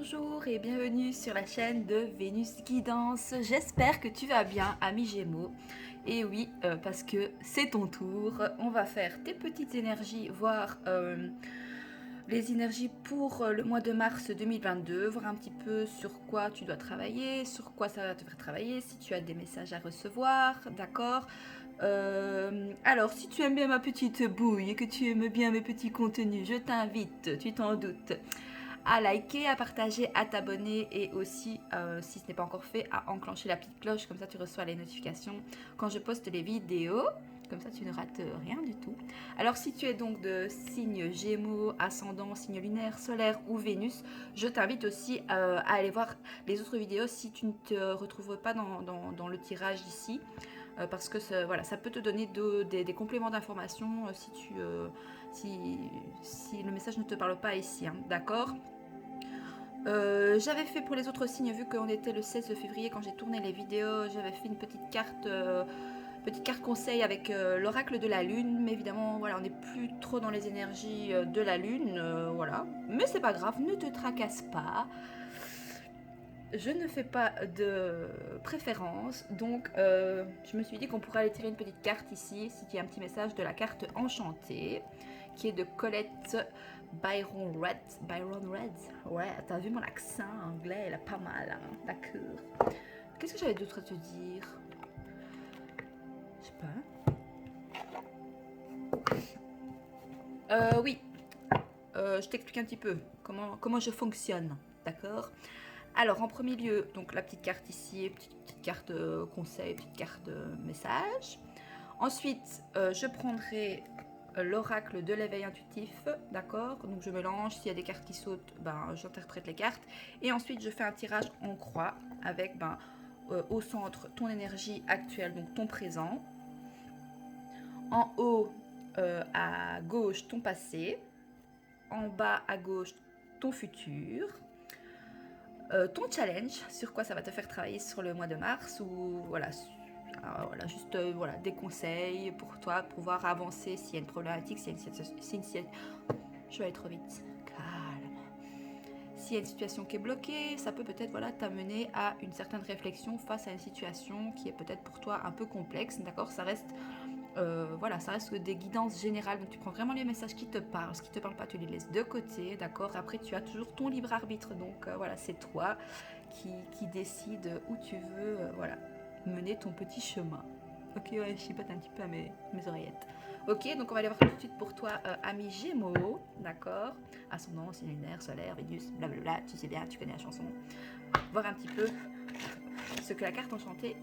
Bonjour et bienvenue sur la chaîne de Vénus Guidance. J'espère que tu vas bien, ami Gémeaux. Et oui, parce que c'est ton tour. On va faire tes petites énergies, voir les énergies pour le mois de mars 2022, voir un petit peu sur quoi tu dois travailler, sur quoi ça va te faire travailler, si tu as des messages à recevoir, d'accord. Alors, si tu aimes bien ma petite bouille et que tu aimes bien mes petits contenus, je t'invite, tu t'en doutes, à liker, à partager, à t'abonner et aussi, si ce n'est pas encore fait, à enclencher la petite cloche, comme ça tu reçois les notifications quand je poste les vidéos, comme ça tu ne rates rien du tout. Alors si tu es donc de signe Gémeaux, ascendant, signe lunaire, solaire ou Vénus, je t'invite aussi à aller voir les autres vidéos si tu ne te retrouves pas dans le tirage ici. Parce que voilà, ça peut te donner des compléments d'information si le message ne te parle pas ici, hein, d'accord. J'avais fait pour les autres signes, vu qu'on était le 16 février quand j'ai tourné les vidéos, j'avais fait une petite carte conseil avec l'oracle de la lune, mais évidemment voilà, on n'est plus trop dans les énergies de la lune, voilà, mais c'est pas grave, ne te tracasse pas. Je ne fais pas de préférence, donc je me suis dit qu'on pourrait aller tirer une petite carte ici, si tu as un petit message de la carte enchantée, qui est de Colette Byron Red. Byron Red. Ouais, t'as vu mon accent anglais, il est pas mal, hein, d'accord. Qu'est-ce que j'avais d'autre à te dire? Je sais pas. Oui, je t'explique un petit peu comment je fonctionne, d'accord. Alors, en premier lieu, donc la petite carte ici, petite carte conseil, petite carte message. Ensuite, je prendrai l'oracle de l'éveil intuitif, d'accord. Donc, je mélange, s'il y a des cartes qui sautent, ben, j'interprète les cartes. Et ensuite, je fais un tirage en croix avec au centre ton énergie actuelle, donc ton présent. En haut, à gauche, ton passé. En bas, à gauche, ton futur. Ton challenge, sur quoi ça va te faire travailler sur le mois de mars, ou voilà, juste voilà, des conseils pour toi, pour pouvoir avancer s'il y a une problématique, je vais aller trop vite, calme. S'il y a une situation qui est bloquée, ça peut peut-être voilà, t'amener à une certaine réflexion face à une situation qui est peut-être pour toi un peu complexe, d'accord. Ça reste voilà, ça reste des guidances générales, donc tu prends vraiment les messages qui te parlent, ce qui te parle pas, tu les laisses de côté, d'accord. Après, tu as toujours ton libre arbitre, donc voilà, c'est toi qui décide où tu veux, voilà, mener ton petit chemin. Ok, ouais, je chipote un petit peu à mes oreillettes. Ok, donc on va aller voir tout de suite pour toi, ami Gémeaux, d'accord. Ascendant, signe lunaire, solaire, Vénus, blablabla, tu sais bien, tu connais la chanson. Voir un petit peu ce que la carte enchantée.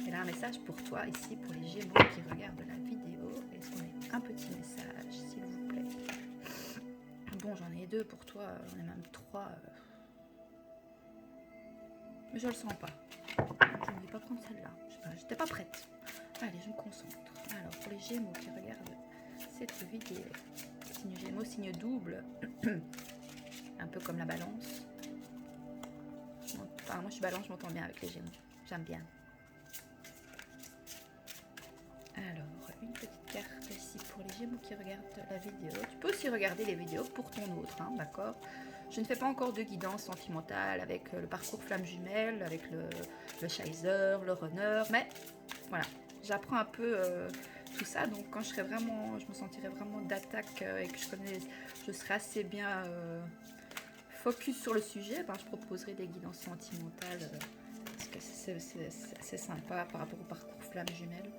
Elle a un message pour toi ici, pour les Gémeaux qui regardent la vidéo. Est-ce qu'on a un petit message, s'il vous plaît? Bon, j'en ai deux pour toi, j'en ai même trois. Mais je le sens pas. Je ne vais pas prendre celle-là. J'étais pas prête. Allez, je me concentre. Alors, pour les Gémeaux qui regardent cette vidéo, signe Gémeaux, signe double, un peu comme la balance. Enfin, moi je suis balance, je m'entends bien avec les Gémeaux. J'aime bien. Alors, une petite carte ici pour les Gémeaux qui regardent la vidéo. Tu peux aussi regarder les vidéos pour ton autre, hein, d'accord. Je ne fais pas encore de guidance sentimentale avec le parcours flamme jumelle, avec le Shizer, le runner, mais voilà, j'apprends un peu tout ça. Donc quand je me sentirai vraiment d'attaque et que je serai assez bien focus sur le sujet, ben, je proposerai des guidances sentimentales parce que c'est sympa par rapport au parcours flamme jumelle.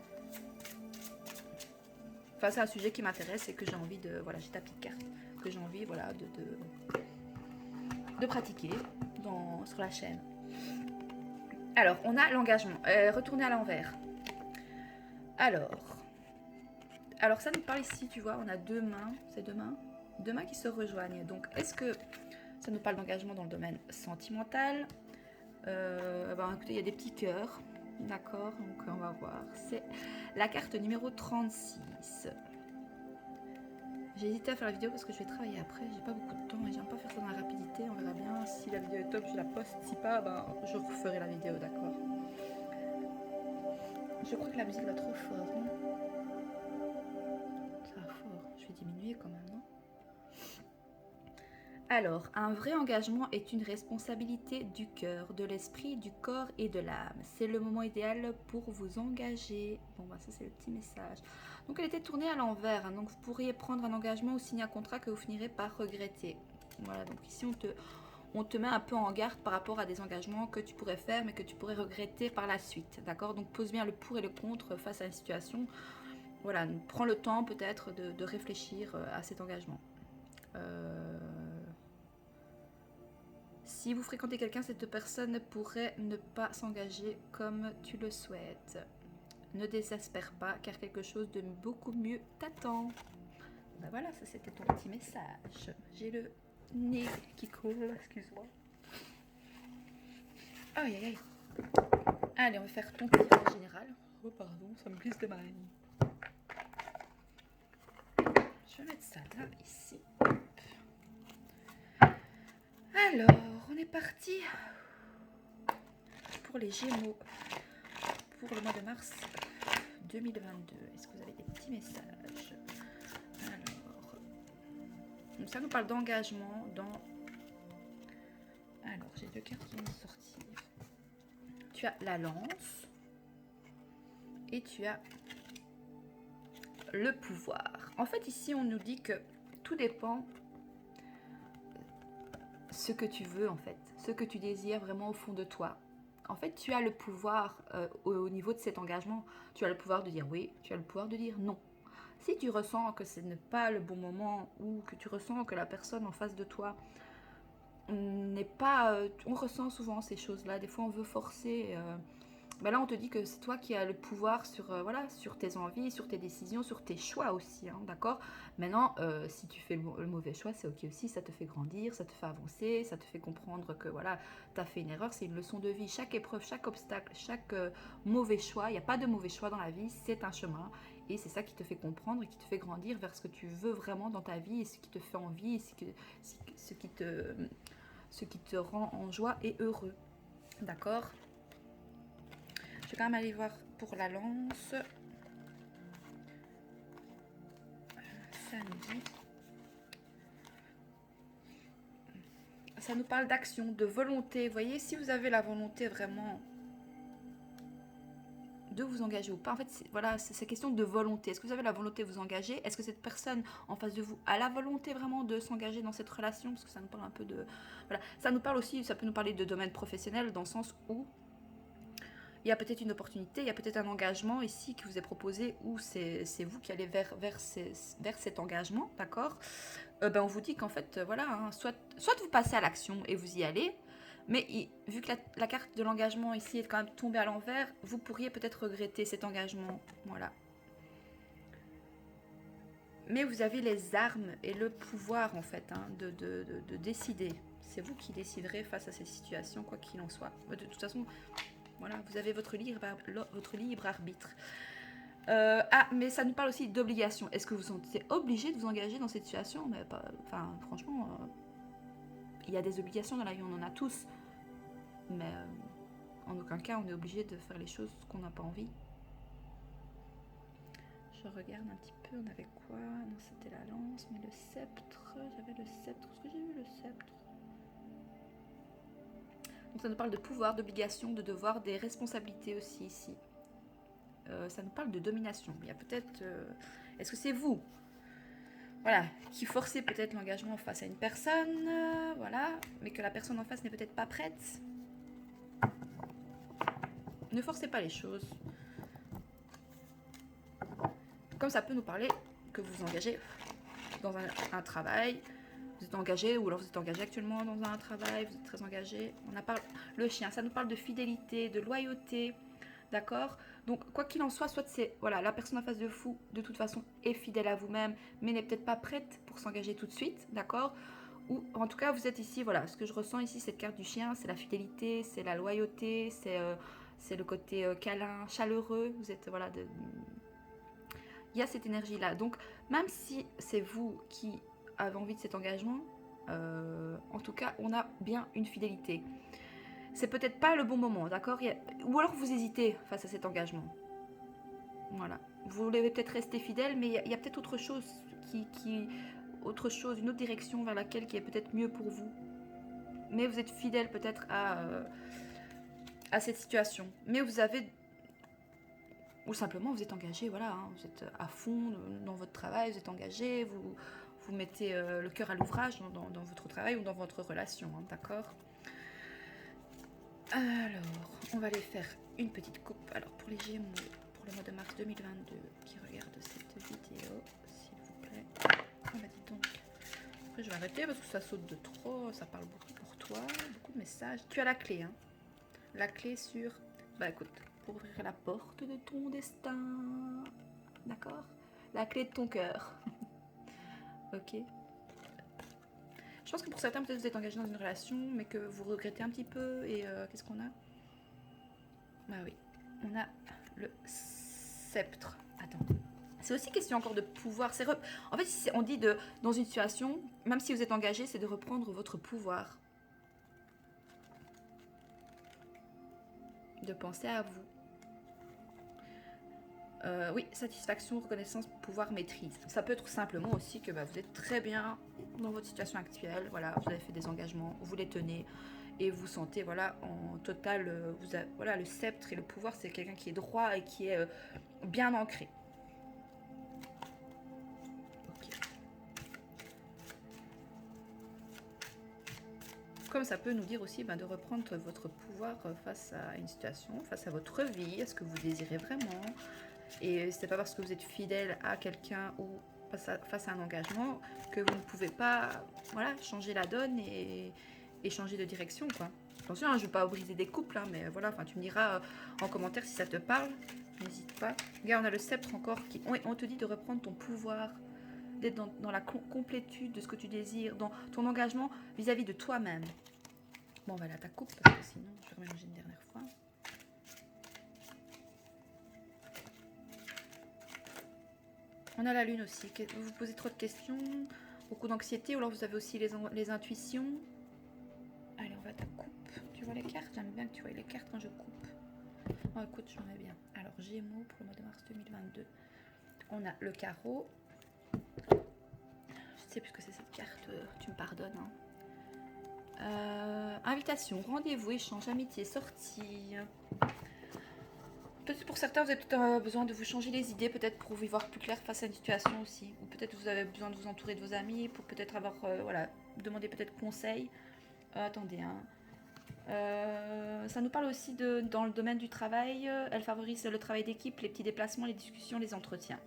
Enfin, c'est un sujet qui m'intéresse et que j'ai envie de... Voilà, j'ai ta petite carte. Que j'ai envie, voilà, de pratiquer sur la chaîne. Alors, on a l'engagement. Retourner à l'envers. Alors, ça nous parle ici, tu vois, on a deux mains. C'est deux mains? Deux mains qui se rejoignent. Donc, est-ce que ça nous parle d'engagement dans le domaine sentimental? Écoutez, il y a des petits cœurs. D'accord, donc on va voir. C'est la carte numéro 36. J'ai hésité à faire la vidéo parce que je vais travailler après, j'ai pas beaucoup de temps et j'aime pas faire ça dans la rapidité. On verra bien, si la vidéo est top, je la poste, si pas, je referai la vidéo, d'accord. Je crois que la musique va trop fort, non? Ça va fort, je vais diminuer quand même, non? Alors, un vrai engagement est une responsabilité du cœur, de l'esprit, du corps et de l'âme. C'est le moment idéal pour vous engager. Bon, bah ça c'est le petit message. Donc elle était tournée à l'envers, hein, donc vous pourriez prendre un engagement ou signer un contrat que vous finirez par regretter. Voilà, donc ici on te met un peu en garde par rapport à des engagements que tu pourrais faire mais que tu pourrais regretter par la suite. D'accord? Donc pose bien le pour et le contre face à une situation. Voilà, prends le temps peut-être de réfléchir à cet engagement. Si vous fréquentez quelqu'un, cette personne pourrait ne pas s'engager comme tu le souhaites. Ne désespère pas car quelque chose de beaucoup mieux t'attend. Ben voilà, ça c'était ton petit message. J'ai le nez qui coule, excuse-moi. Aïe aïe aïe. Allez, on va faire ton tirage général. Oh pardon, ça me glisse de ma main. Je vais mettre ça là, ici. Alors, on est parti pour les Gémeaux pour le mois de mars 2022. Est-ce que vous avez des petits messages? Alors, donc ça nous parle d'engagement dans... Alors, j'ai deux cartes qui vont sortir. Tu as la lance et tu as le pouvoir. En fait, ici, on nous dit que tout dépend ce que tu veux, en fait, ce que tu désires vraiment au fond de toi. En fait, tu as le pouvoir au niveau de cet engagement. Tu as le pouvoir de dire oui, tu as le pouvoir de dire non. Si tu ressens que ce n'est pas le bon moment ou que tu ressens que la personne en face de toi n'est pas... on ressent souvent ces choses-là. Des fois, on veut forcer... ben là, on te dit que c'est toi qui as le pouvoir sur, voilà, sur tes envies, sur tes décisions, sur tes choix aussi, hein, d'accord? Maintenant, si tu fais le mauvais choix, c'est ok aussi, ça te fait grandir, ça te fait avancer, ça te fait comprendre que voilà, tu as fait une erreur, c'est une leçon de vie. Chaque épreuve, chaque obstacle, chaque mauvais choix, il n'y a pas de mauvais choix dans la vie, c'est un chemin. Et c'est ça qui te fait comprendre et qui te fait grandir vers ce que tu veux vraiment dans ta vie et ce qui te fait envie et ce qui te rend en joie et heureux. D'accord? Je vais quand même aller voir pour la lance. Ça nous dit... Ça nous parle d'action, de volonté. Vous voyez, si vous avez la volonté vraiment de vous engager ou pas, en fait, voilà, c'est question de volonté. Est-ce que vous avez la volonté de vous engager? Est-ce que cette personne en face de vous a la volonté vraiment de s'engager dans cette relation? Parce que ça nous parle un peu de... Voilà. Ça nous parle aussi, ça peut nous parler de domaine professionnel dans le sens où il y a peut-être une opportunité, il y a peut-être un engagement ici qui vous est proposé ou c'est vous qui allez vers cet engagement, d'accord? Ben on vous dit qu'en fait, voilà, hein, soit vous passez à l'action et vous y allez, mais vu que la carte de l'engagement ici est quand même tombée à l'envers, vous pourriez peut-être regretter cet engagement, voilà. Mais vous avez les armes et le pouvoir en fait hein, de décider. C'est vous qui déciderez face à ces situations, quoi qu'il en soit. De toute façon... Voilà, vous avez votre libre arbitre. Mais ça nous parle aussi d'obligation. Est-ce que vous sentez obligé de vous engager dans cette situation? Mais pas, enfin, franchement, il y a des obligations dans la vie, on en a tous. Mais en aucun cas, on est obligé de faire les choses qu'on n'a pas envie. Je regarde un petit peu, on avait quoi? Non, c'était la lance, mais le sceptre. J'avais le sceptre. Est-ce que j'ai vu le sceptre? Donc ça nous parle de pouvoir, d'obligation, de devoir, des responsabilités aussi ici. Ça nous parle de domination. Il y a peut-être... est-ce que c'est vous, voilà, qui forcez peut-être l'engagement face à une personne, voilà, mais que la personne en face n'est peut-être pas prête? Ne forcez pas les choses. Comme ça peut nous parler que vous vous engagez dans un travail, vous êtes engagé, ou alors vous êtes engagé actuellement dans un travail, vous êtes très engagé. On a parlé, le chien, ça nous parle de fidélité, de loyauté, d'accord? Donc quoi qu'il en soit, soit c'est, voilà, la personne en face de vous, de toute façon, est fidèle à vous-même, mais n'est peut-être pas prête pour s'engager tout de suite, d'accord? Ou en tout cas, vous êtes ici, voilà, ce que je ressens ici, cette carte du chien, c'est la fidélité, c'est la loyauté, c'est le côté câlin, chaleureux, vous êtes, voilà, il y a cette énergie-là. Donc, même si c'est vous qui avez envie de cet engagement, en tout cas, on a bien une fidélité. C'est peut-être pas le bon moment, d'accord? Ou alors vous hésitez face à cet engagement. Voilà. Vous voulez peut-être rester fidèle, mais il y a peut-être autre chose autre chose, une autre direction vers laquelle qui est peut-être mieux pour vous. Mais vous êtes fidèle peut-être à cette situation. Mais vous avez... Ou simplement vous êtes engagé, voilà, hein, vous êtes à fond dans votre travail, vous êtes engagé, vous mettez le cœur à l'ouvrage dans votre travail ou dans votre relation, hein, d'accord? Alors, on va aller faire une petite coupe. Alors, pour les Gémeaux, pour le mois de mars 2022, qui regardent cette vidéo, s'il vous plaît. On va dire donc. Après, je vais arrêter parce que ça saute de trop, ça parle beaucoup pour toi, beaucoup de messages. Tu as la clé, hein? La clé sur... Bah écoute, pour ouvrir la porte de ton destin. D'accord? La clé de ton cœur. Ok. Je pense que pour certains, peut-être vous êtes engagé dans une relation, mais que vous regrettez un petit peu. Et qu'est-ce qu'on a? Bah oui, on a le sceptre. Attends. C'est aussi question encore de pouvoir. En fait, on dit dans une situation, même si vous êtes engagé, c'est de reprendre votre pouvoir. De penser à vous. Oui, satisfaction, reconnaissance, pouvoir, maîtrise. Ça peut être simplement aussi que vous êtes très bien dans votre situation actuelle. Voilà, vous avez fait des engagements, vous les tenez et vous sentez voilà en total. Voilà, le sceptre et le pouvoir, c'est quelqu'un qui est droit et qui est bien ancré. Okay. Comme ça peut nous dire aussi de reprendre votre pouvoir face à une situation, face à votre vie, à ce que vous désirez vraiment. Et c'est pas parce que vous êtes fidèle à quelqu'un ou face à un engagement que vous ne pouvez pas voilà, changer la donne et changer de direction, quoi. Attention, hein, je ne veux pas briser des couples, hein, mais voilà, tu me diras en commentaire si ça te parle. N'hésite pas. Regarde, on a le sceptre encore. On te dit de reprendre ton pouvoir, d'être dans la complétude de ce que tu désires, dans ton engagement vis-à-vis de toi-même. Bon, on va la ta coupe, parce que sinon, je vais remélanger une dernière fois. On a la lune aussi. Vous vous posez trop de questions, beaucoup d'anxiété, ou alors vous avez aussi les intuitions. Allez, on va à ta coupe. Tu vois les cartes? J'aime bien que tu vois les cartes quand je coupe. Oh, écoute, j'en ai bien. Alors, Gémeaux pour le mois de mars 2022. On a le carreau. Je sais plus ce que c'est cette carte, tu me pardonnes. Hein. Invitation, rendez-vous, échange, amitié, sortie. Peut-être pour certains, vous avez peut-être besoin de vous changer les idées, peut-être pour y voir plus clair face à une situation aussi. Ou peut-être vous avez besoin de vous entourer de vos amis pour peut-être avoir, voilà, demander peut-être conseil. Attendez, hein. Ça nous parle aussi dans le domaine du travail. Elle favorise le travail d'équipe, les petits déplacements, les discussions, les entretiens.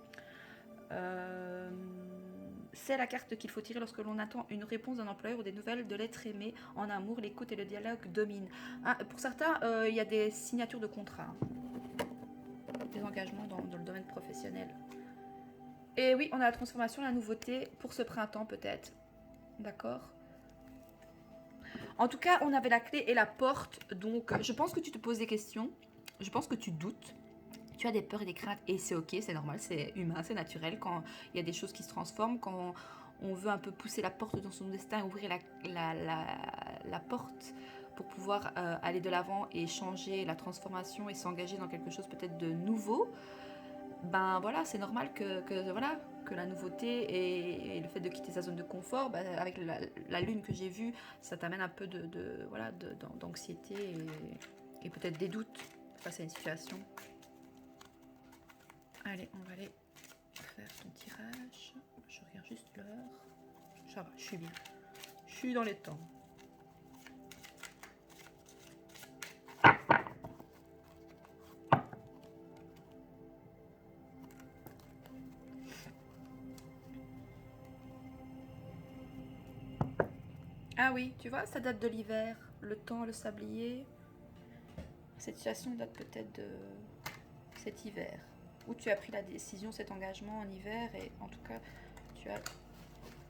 C'est la carte qu'il faut tirer lorsque l'on attend une réponse d'un employeur ou des nouvelles de l'être aimé. En amour, l'écoute et le dialogue dominent. Ah, pour certains, il y a des signatures de contrats. Des engagements dans le domaine professionnel. Et oui, on a la transformation, la nouveauté pour ce printemps peut-être. D'accord? En tout cas, on avait la clé et la porte. Donc, je pense que tu te poses des questions. Je pense que tu doutes. Tu as des peurs et des craintes. Et c'est ok, c'est normal, c'est humain, c'est naturel. Quand il y a des choses qui se transforment, quand on veut un peu pousser la porte dans son destin, ouvrir la porte pour pouvoir aller de l'avant et changer la transformation et s'engager dans quelque chose peut-être de nouveau, ben voilà, c'est normal que la nouveauté et le fait de quitter sa zone de confort, avec la lune que j'ai vue, ça t'amène un peu d'anxiété et peut-être des doutes face à une situation. Allez, on va aller faire ton tirage. Je regarde juste l'heure. Ça va, je suis bien. Je suis dans les temps. Ah oui, tu vois, ça date de l'hiver. Le temps, le sablier. Cette situation date peut-être de cet hiver. Où tu as pris la décision, cet engagement en hiver. Et en tout cas, tu as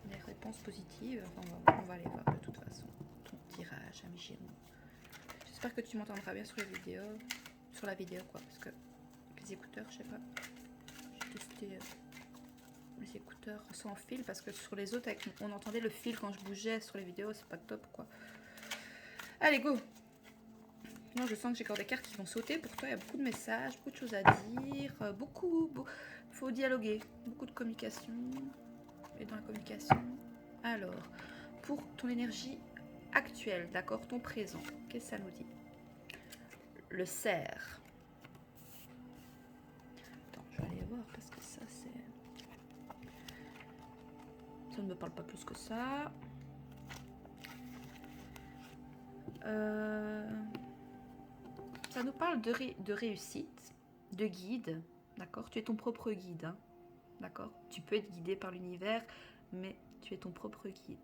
des réponses positives. Enfin, on va aller voir de toute façon ton tirage, ami Gémeaux. J'espère que tu m'entendras bien sur les vidéos. Sur la vidéo, quoi. Parce que les écouteurs, je sais pas. J'ai testé les écouteurs sans fil. Parce que sur les autres, on entendait le fil quand je bougeais sur les vidéos. C'est pas top, quoi. Allez, go! Non, je sens que j'ai encore des cartes qui vont sauter. Pour toi, il y a beaucoup de messages, beaucoup de choses à dire. Faut dialoguer. Beaucoup de communication. et dans la communication. Alors, pour ton énergie actuelle, d'accord, ton présent, qu'est-ce que ça nous dit? Le cerf. Attends, je vais aller voir parce que ça, c'est... Ça ne me parle pas plus que ça. Ça nous parle de réussite, de guide, d'accord? Tu es ton propre guide, hein, d'accord? Tu peux être guidé par l'univers, mais tu es ton propre guide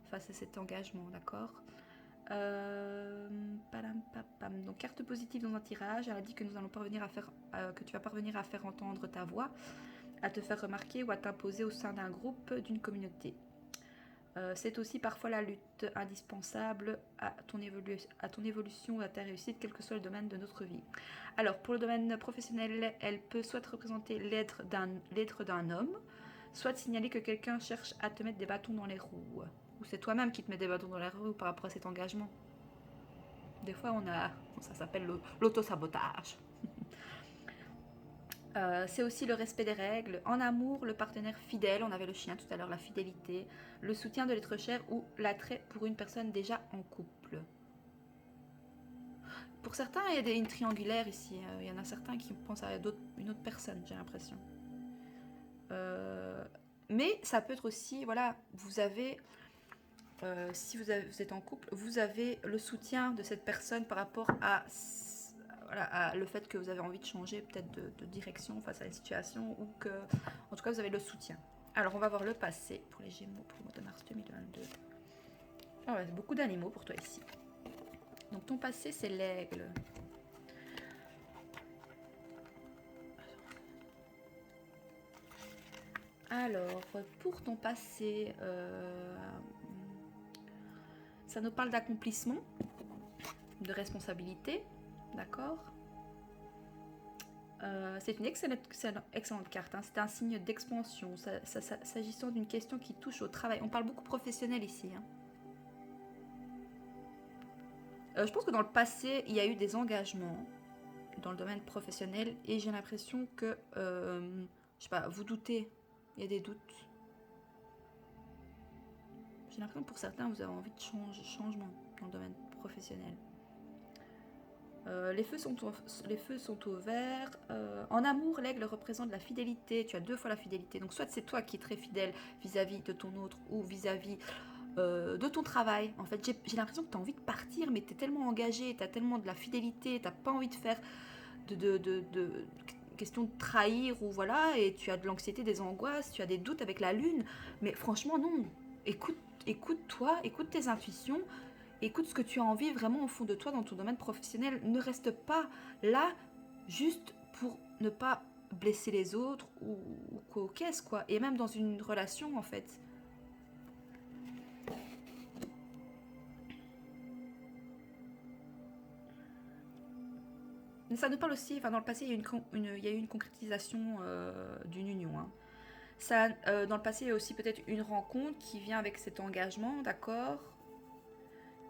face à cet engagement, d'accord? Donc carte positive dans un tirage, elle a dit que nous allons parvenir à faire, que tu vas parvenir à faire entendre ta voix, à te faire remarquer ou à t'imposer au sein d'un groupe, d'une communauté. C'est aussi parfois la lutte indispensable à ton évolution, à ta réussite, quel que soit le domaine de notre vie. Alors, pour le domaine professionnel, elle peut soit représenter l'être d'un homme, soit signaler que quelqu'un cherche à te mettre des bâtons dans les roues. Ou c'est toi-même qui te mets des bâtons dans les roues par rapport à cet engagement. Des fois, ça s'appelle l'auto-sabotage. C'est aussi le respect des règles. En amour, le partenaire fidèle, on avait le chien tout à l'heure, la fidélité, le soutien de l'être cher ou l'attrait pour une personne déjà en couple. Pour certains, il y a une triangulaire ici. Il y en a certains qui pensent à une autre personne, j'ai l'impression. Mais ça peut être aussi, voilà, vous avez, si vous êtes en couple, vous avez le soutien de cette personne par rapport à... Voilà, le fait que vous avez envie de changer peut-être de direction face à la situation ou que, en tout cas, vous avez le soutien. Alors, on va voir le passé pour les Gémeaux pour le mois de mars 2022. Ah ouais, beaucoup d'animaux pour toi ici. Donc, ton passé, c'est l'aigle. Alors, pour ton passé, ça nous parle d'accomplissement, de responsabilité. D'accord. C'est une excellente carte, hein. C'est un signe d'expansion, s'agissant d'une question qui touche au travail. On parle beaucoup professionnel ici, hein. Je pense que dans le passé, il y a eu des engagements dans le domaine professionnel et j'ai l'impression que, je sais pas, vous doutez, il y a des doutes. J'ai l'impression que pour certains, vous avez envie de changement dans le domaine professionnel. Les feux sont au vert. En amour, l'aigle représente la fidélité. Tu as 2 fois la fidélité. Donc soit c'est toi qui es très fidèle vis-à-vis de ton autre ou vis-à-vis de ton travail. En fait, j'ai l'impression que tu as envie de partir, mais tu es tellement engagé, tu as tellement de la fidélité, tu n'as pas envie de faire de question de trahir ou voilà, et tu as de l'anxiété, des angoisses, tu as des doutes avec la lune. Mais franchement, non. Écoute-toi, écoute tes intuitions. Écoute ce que tu as envie vraiment au fond de toi dans ton domaine professionnel. Ne reste pas là juste pour ne pas blesser les autres ou qu'est-ce quoi. Et même dans une relation en fait. Ça nous parle aussi, enfin dans le passé, il y a eu une concrétisation d'une union. Hein. Ça, dans le passé, il y a aussi peut-être une rencontre qui vient avec cet engagement, d'accord,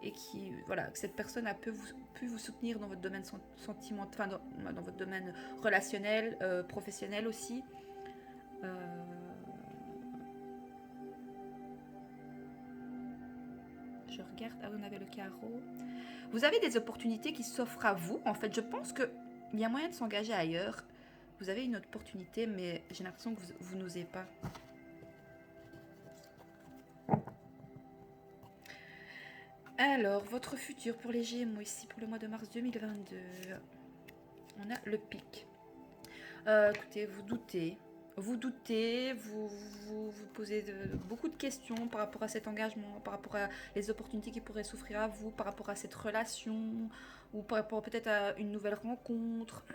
et qui, voilà, que cette personne a pu vous soutenir dans votre domaine sentimental, enfin dans votre domaine relationnel, professionnel aussi. Je regarde, ah on avait le carreau. Vous avez des opportunités qui s'offrent à vous. En fait, je pense qu'il y a moyen de s'engager ailleurs. Vous avez une opportunité, mais j'ai l'impression que vous n'osez pas. Alors, votre futur pour les Gémeaux ici pour le mois de mars 2022. On a le pic. Écoutez, vous doutez, vous posez beaucoup de questions par rapport à cet engagement, par rapport à les opportunités qui pourraient s'offrir à vous, par rapport à cette relation, ou par rapport peut-être à une nouvelle rencontre.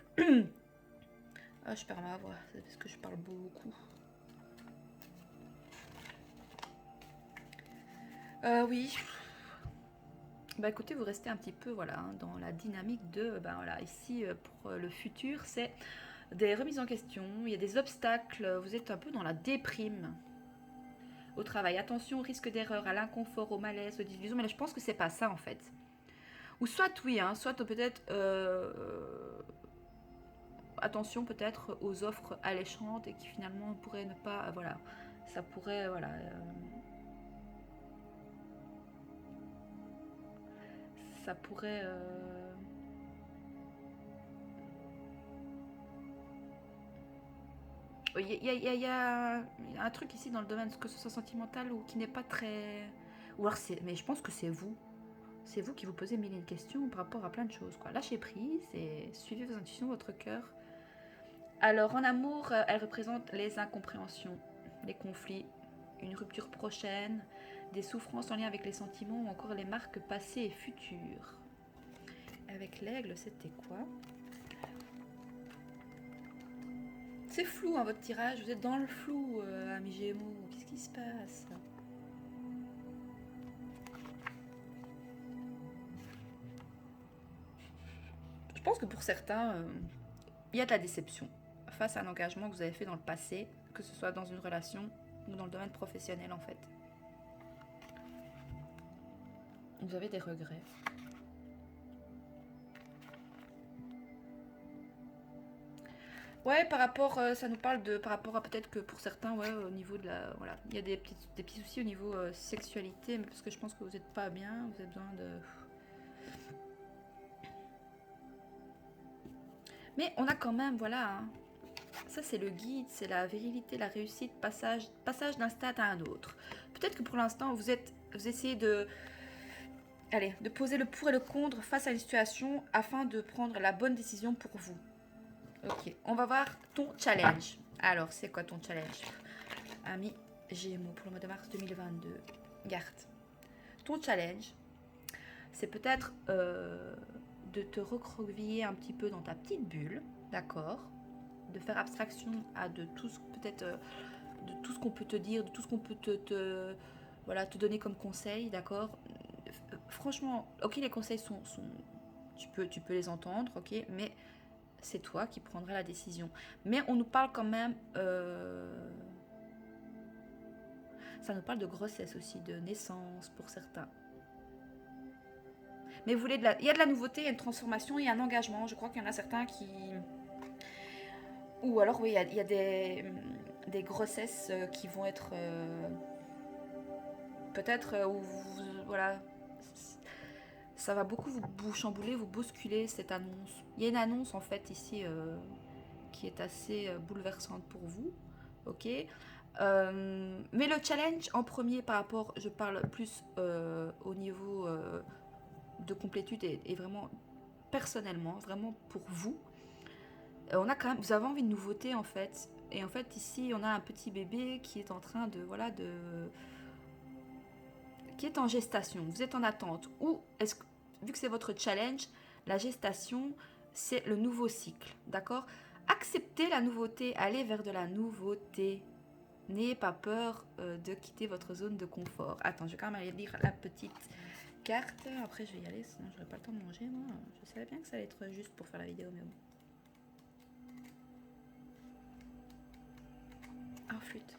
Ah, je perds ma voix, c'est parce que je parle beaucoup. Oui. Bah écoutez, vous restez un petit peu voilà, hein, dans la dynamique de, ben voilà, ici pour le futur, c'est des remises en question, il y a des obstacles, vous êtes un peu dans la déprime au travail. Attention au risque d'erreur, à l'inconfort, au malaise, aux disillusions, mais là je pense que c'est pas ça en fait. Ou soit oui, hein, soit peut-être attention peut-être aux offres alléchantes et qui finalement pourraient ne pas, voilà, Ça pourrait, voilà. Ça pourrait... Il y a un truc ici dans le domaine, que ce soit sentimental ou qui n'est pas très... Ou alors c'est... Mais je pense que c'est vous. C'est vous qui vous posez mille et une questions par rapport à plein de choses, quoi. Lâchez prise et suivez vos intuitions, votre cœur. Alors, en amour, elle représente les incompréhensions, les conflits, une rupture prochaine, des souffrances en lien avec les sentiments ou encore les marques passées et futures. Avec l'aigle, c'était quoi? C'est flou, hein, votre tirage. Vous êtes dans le flou, amis Gémeaux. Qu'est-ce qui se passe? Je pense que pour certains, il y a de la déception face à un engagement que vous avez fait dans le passé, que ce soit dans une relation ou dans le domaine professionnel en fait. Vous avez des regrets. Ouais, par rapport, ça nous parle de, par rapport à peut-être que pour certains, ouais, au niveau de la, voilà, il y a des petits soucis au niveau sexualité, mais parce que je pense que vous n'êtes pas bien, vous avez besoin de... Mais on a quand même, voilà, hein, ça c'est le guide, c'est la virilité, la réussite, passage d'un stade à un autre. Peut-être que pour l'instant, vous essayez de, allez, de poser le pour et le contre face à une situation afin de prendre la bonne décision pour vous. Ok, on va voir ton challenge. Alors, c'est quoi ton challenge, ami Gémeaux, pour le mois de mars 2022? Garde. Ton challenge, c'est peut-être de te recroqueviller un petit peu dans ta petite bulle, d'accord? De faire abstraction à de tout ce peut-être de tout ce qu'on peut te dire, de tout ce qu'on peut voilà, te donner comme conseil, d'accord? Franchement, ok, les conseils sont tu peux les entendre, ok, mais c'est toi qui prendras la décision. Mais on nous parle quand même, ça nous parle de grossesse aussi, de naissance pour certains. Mais vous voulez il y a de la nouveauté, il y a une transformation, il y a un engagement. Je crois qu'il y en a certains qui... Ou alors, oui, il y a des grossesses qui vont être... peut-être où voilà, ça va beaucoup vous chambouler, vous bousculer cette annonce. Il y a une annonce en fait ici qui est assez bouleversante pour vous, ok. Mais le challenge en premier par rapport, je parle plus au niveau de complétude et vraiment personnellement, vraiment pour vous. On a quand même, vous avez envie de nouveauté en fait, et en fait ici on a un petit bébé qui est en train de voilà qui est en gestation. Vous êtes en attente ou est-ce que vu que c'est votre challenge, la gestation c'est le nouveau cycle, d'accord? Acceptez la nouveauté, allez vers de la nouveauté. N'ayez pas peur de quitter votre zone de confort. Attends, je vais quand même aller lire la petite carte. Après, je vais y aller, sinon j'aurai pas le temps de manger. Moi, je savais bien que ça allait être juste pour faire la vidéo, mais bon. Ah, flûte.